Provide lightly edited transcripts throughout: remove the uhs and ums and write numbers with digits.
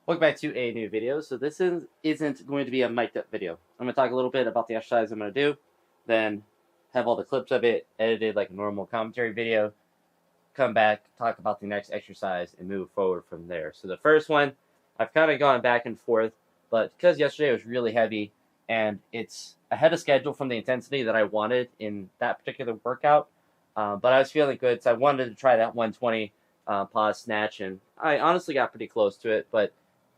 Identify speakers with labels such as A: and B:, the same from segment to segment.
A: Welcome back to a new video. So this isn't going to be a mic'd up video. I'm going to talk a little bit about the exercise I'm going to do, then have all the clips of it edited like a normal commentary video, come back, talk about the next exercise, and move forward from there. So the first one, I've kind of gone back and forth, but because yesterday was really heavy, and it's ahead of schedule from the intensity that I wanted in that particular workout, but I was feeling good, so I wanted to try that 120 pause snatch, and I honestly got pretty close to it, but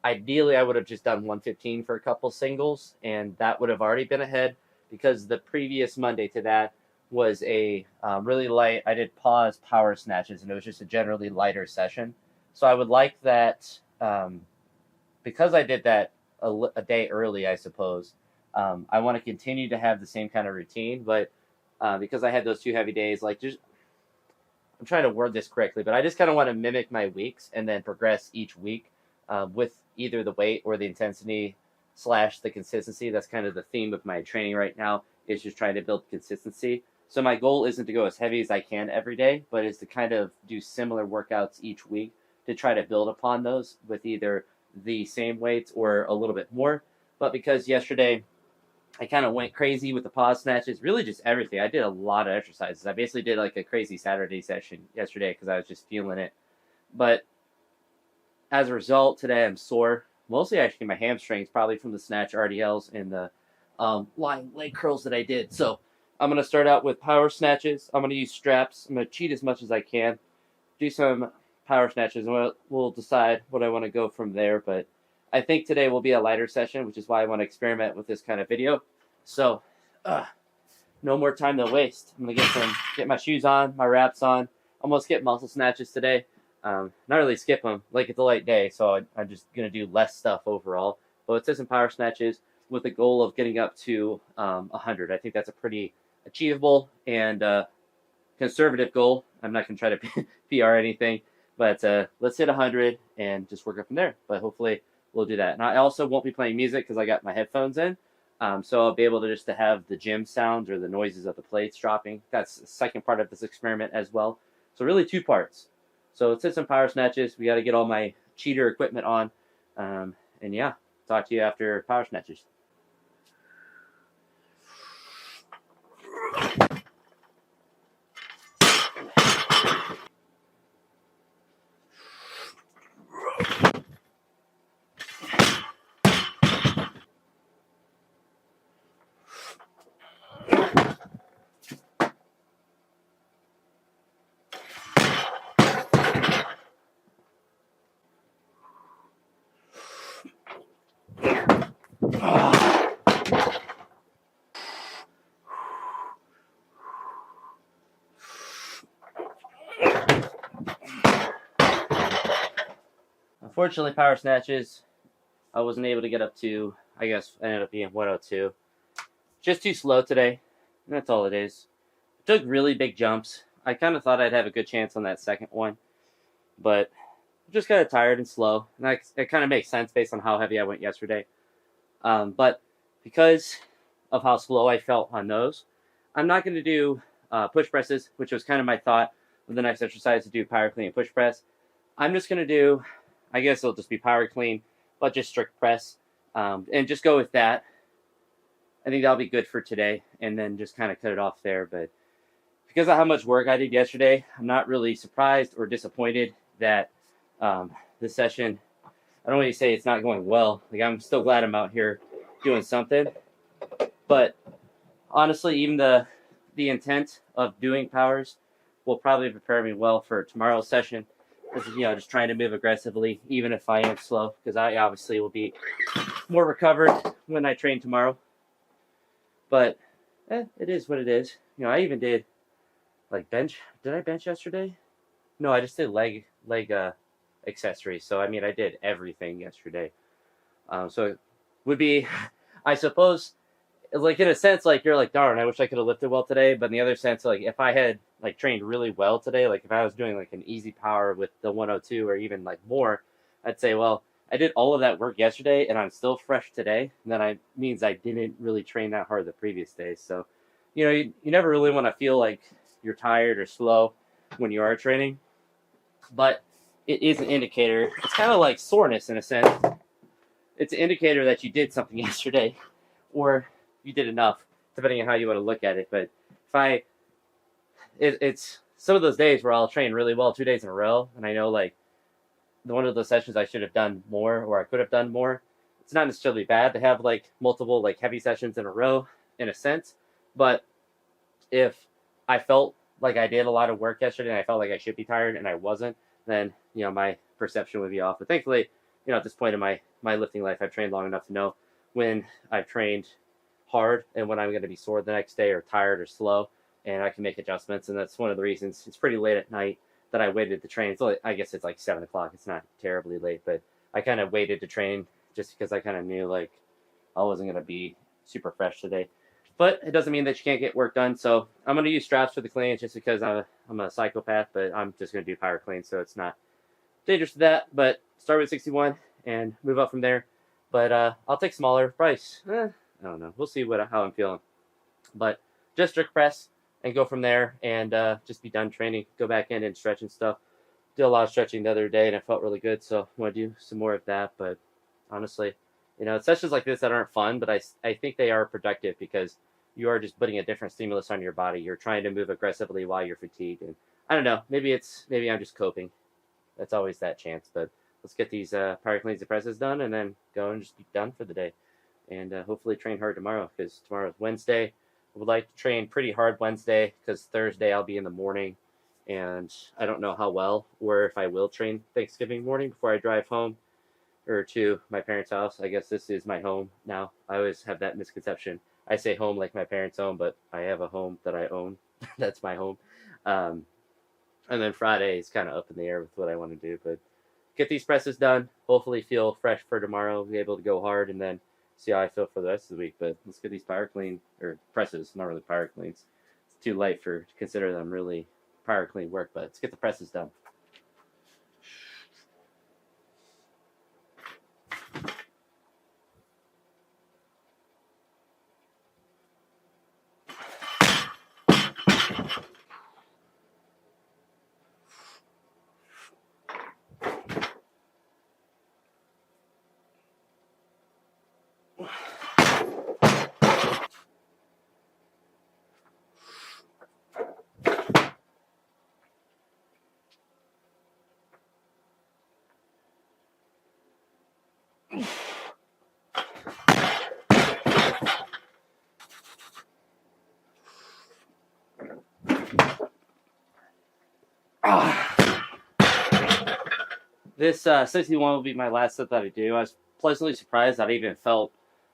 A: ideally, I would have just done 115 for a couple singles, and that would have already been ahead because the previous Monday to that was a really light. I did pause power snatches, and it was just a generally lighter session. So I would like that because I did that a day early, I suppose. I want to continue to have the same kind of routine, but because I had those 2 heavy days, I'm trying to word this correctly, but I just kind of want to mimic my weeks and then progress each week. With either the weight or the intensity / the consistency. That's kind of the theme of my training right now, is just trying to build consistency. So my goal isn't to go as heavy as I can every day, but is to kind of do similar workouts each week to try to build upon those with either the same weights or a little bit more. But because yesterday I kind of went crazy with the pause snatches, really just everything. I did a lot of exercises. I basically did like a crazy Saturday session yesterday because I was just feeling it. But as a result, today I'm sore, mostly actually my hamstrings, probably from the snatch RDLs and the lying leg curls that I did. So I'm going to start out with power snatches. I'm going to use straps. I'm going to cheat as much as I can, do some power snatches, and we'll decide what I want to go from there. But I think today will be a lighter session, which is why I want to experiment with this kind of video. So no more time to waste. I'm going to get my shoes on, my wraps on. Almost get muscle snatches today. Not really skip them, like it's a light day, so I'm just going to do less stuff overall. But it's just some power snatches with the goal of getting up to 100. I think that's a pretty achievable and conservative goal. I'm not going to try to PR anything, but let's hit 100 and just work up from there. But hopefully we'll do that. And I also won't be playing music because I got my headphones in, so I'll be able to have the gym sounds or the noises of the plates dropping. That's the second part of this experiment as well. So really 2 parts. So let's hit some power snatches. We got to get all my cheater equipment on. And yeah, talk to you after power snatches. Unfortunately, power snatches, I wasn't able to get up to, I guess, ended up being 102. Just too slow today. And that's all it is. I took really big jumps. I kind of thought I'd have a good chance on that second one, but I'm just kind of tired and slow. And it kind of makes sense based on how heavy I went yesterday. But because of how slow I felt on those, I'm not going to do push presses, which was kind of my thought of the next exercise, to do power clean and push press. I'm just going to do, I guess it'll just be power clean, but just strict press, and just go with that. I think that'll be good for today, and then just kind of cut it off there. But because of how much work I did yesterday, I'm not really surprised or disappointed that this session, I don't really say it's not going well. Like, I'm still glad I'm out here doing something. But honestly, even the intent of doing powers will probably prepare me well for tomorrow's session. This is, just trying to move aggressively, even if I am slow, because I obviously will be more recovered when I train tomorrow. But it is what it is. I even did bench. Did I bench yesterday? No, I just did leg accessories. So I did everything yesterday. So it would be, I suppose, in a sense, you're darn, I wish I could have lifted well today. But in the other sense, if I had trained really well today, if I was doing an easy power with the 102 or even more, I'd say, well, I did all of that work yesterday and I'm still fresh today. And then means I didn't really train that hard the previous day. So, you never really want to feel like you're tired or slow when you are training, but it is an indicator. It's kind of like soreness in a sense. it's an indicator that you did something yesterday, or you did enough, depending on how you want to look at it. But if it's some of those days where I'll train really well 2 days in a row, and I know like one of those sessions I should have done more, or I could have done more. It's not necessarily bad to have like multiple like heavy sessions in a row, in a sense. But if I felt like I did a lot of work yesterday and I felt like I should be tired and I wasn't, then my perception would be off. But thankfully, at this point in my lifting life, I've trained long enough to know when I've trained hard and when I'm going to be sore the next day or tired or slow, and I can make adjustments. And that's one of the reasons it's pretty late at night that I waited to train. So I guess it's like 7 o'clock. It's not terribly late, but I kind of waited to train just because I kind of knew like I wasn't going to be super fresh today. But it doesn't mean that you can't get work done. So I'm going to use straps for the cleans just because I'm a psychopath, but I'm just going to do power clean, so it's not dangerous to that. But start with 61 and move up from there. But I'll take smaller price. I don't know. We'll see how I'm feeling. But just strict press and go from there, and just be done training. Go back in and stretch and stuff. Did a lot of stretching the other day, and it felt really good. So I want to do some more of that. But honestly, it's sessions like this that aren't fun, but I think they are productive because you are just putting a different stimulus on your body. You're trying to move aggressively while you're fatigued. And I don't know, maybe I'm just coping. That's always that chance. But let's get these power cleans and presses done and then go and just be done for the day. And hopefully train hard tomorrow, because tomorrow is Wednesday. I would like to train pretty hard Wednesday because Thursday I'll be in the morning. And I don't know how well or if I will train Thanksgiving morning before I drive home or to my parents' house. I guess this is my home now. I always have that misconception. I say home like my parents' home, but I have a home that I own. That's my home. And then Friday is kind of up in the air with what I want to do. But get these presses done. Hopefully feel fresh for tomorrow. Be able to go hard and then see how I feel for the rest of the week. But let's get these power clean, or presses, not really power cleans. It's too light to consider them really power clean work, but let's get the presses done. This 61 will be my last set that I do. I was pleasantly surprised that I even felt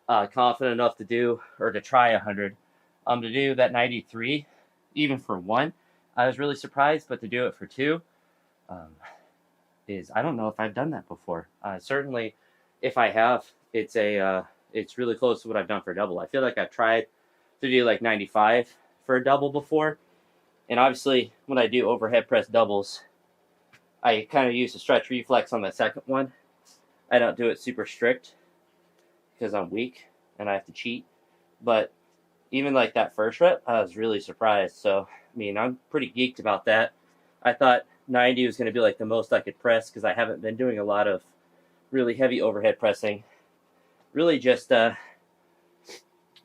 A: confident enough to do or to try 100. To do that 93, even for one, I was really surprised. But to do it for two, I don't know if I've done that before. Certainly, if I have, it's really close to what I've done for a double. I feel like I've tried to do like 95 for a double before, and obviously when I do overhead press doubles, I kind of use the stretch reflex on the second one. I don't do it super strict because I'm weak and I have to cheat. But even like that first rep, I was really surprised. So, I'm pretty geeked about that. I thought 90 was going to be like the most I could press because I haven't been doing a lot of really heavy overhead pressing. Really just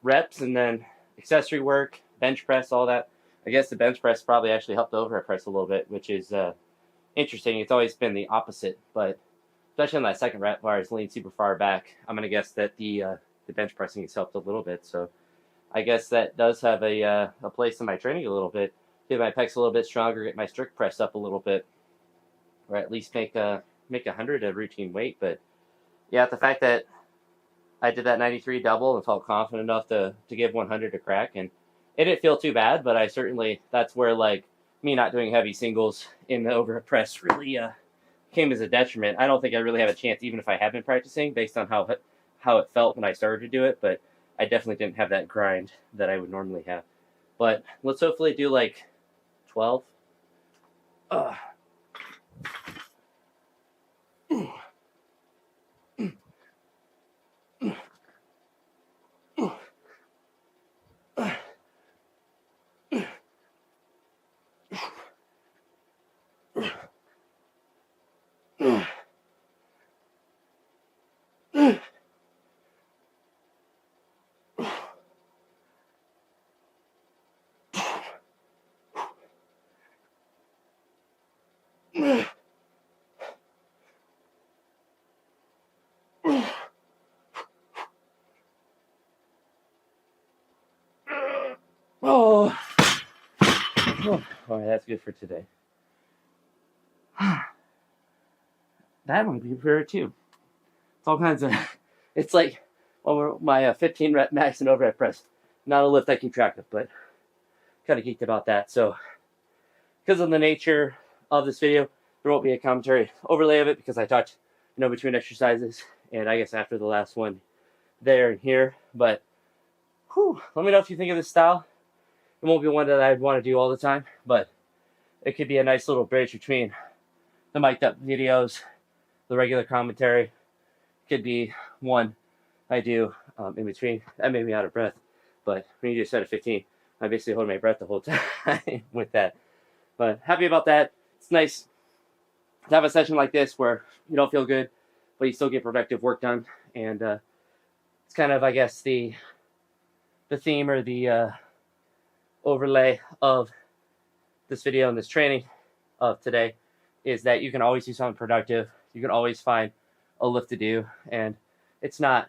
A: reps and then accessory work, bench press, all that. I guess the bench press probably actually helped the overhead press a little bit, which is interesting. It's always been the opposite, but especially on that second rep where I was leaned super far back, I'm going to guess that the bench pressing has helped a little bit. So I guess that does have a place in my training a little bit. Get my pecs a little bit stronger, get my strict press up a little bit, or at least make 100 a routine weight. But yeah, the fact that I did that 93 double and felt confident enough to give 100 a crack, and it didn't feel too bad, but that's where like me not doing heavy singles in the overhead press really came as a detriment. I don't think I really have a chance, even if I have been practicing, based on how it felt when I started to do it, but I definitely didn't have that grind that I would normally have. But let's hopefully do like 12. Oh, all right, that's good for today. That might be for too. It's all kinds of. It's like my 15 rep max and overhead press. Not a lift I keep track of, but kind of geeked about that. So, because of the nature of this video, there won't be a commentary overlay of it because I talked, between exercises and I guess after the last one there and here. But, let me know if you think of this style. It won't be one that I'd want to do all the time, but it could be a nice little bridge between the mic'd up videos, the regular commentary. Could be one I do in between. That made me out of breath, but when you do a set of 15, I basically hold my breath the whole time with that. But happy about that. It's nice to have a session like this where you don't feel good, but you still get productive work done. And it's kind of, I guess, the theme or the overlay of this video and this training of today is that you can always do something productive. You can always find a lift to do, and it's not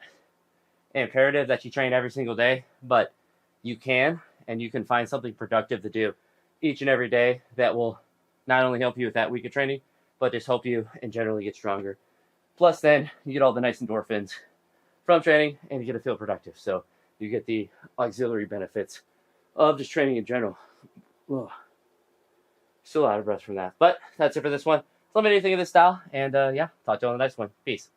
A: imperative that you train every single day, but you can, and you can find something productive to do each and every day that will not only help you with that week of training, but just help you and generally get stronger. Plus, then you get all the nice endorphins from training, and you get to feel productive. So you get the auxiliary benefits of just training in general. Whoa. Still out of breath from that. But that's it for this one. So let me know what you think of this style. And yeah, talk to you on the next one. Peace.